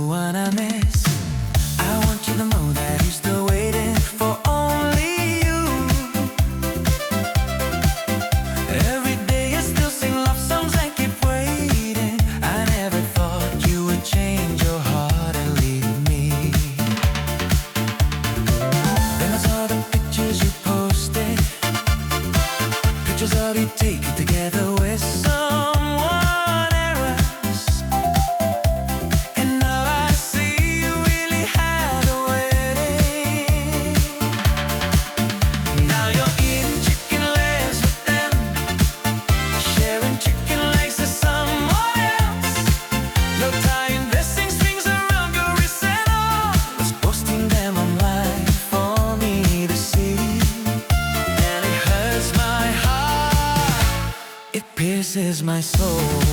one I miss. I want you to know that he's still waiting for only you. Every day I still sing love songs and keep waiting. I never thought you would change your heart and leave me. Then I saw the pictures you posted, pictures of you taken together with someone else. And now I see you really had a wedding. Now you're eating chicken legs with them, sharing chicken legs with someone else. No tying vesting strings around your wrists at all, just posting them online for me to see. And it hurts my heart, it pierces my soul.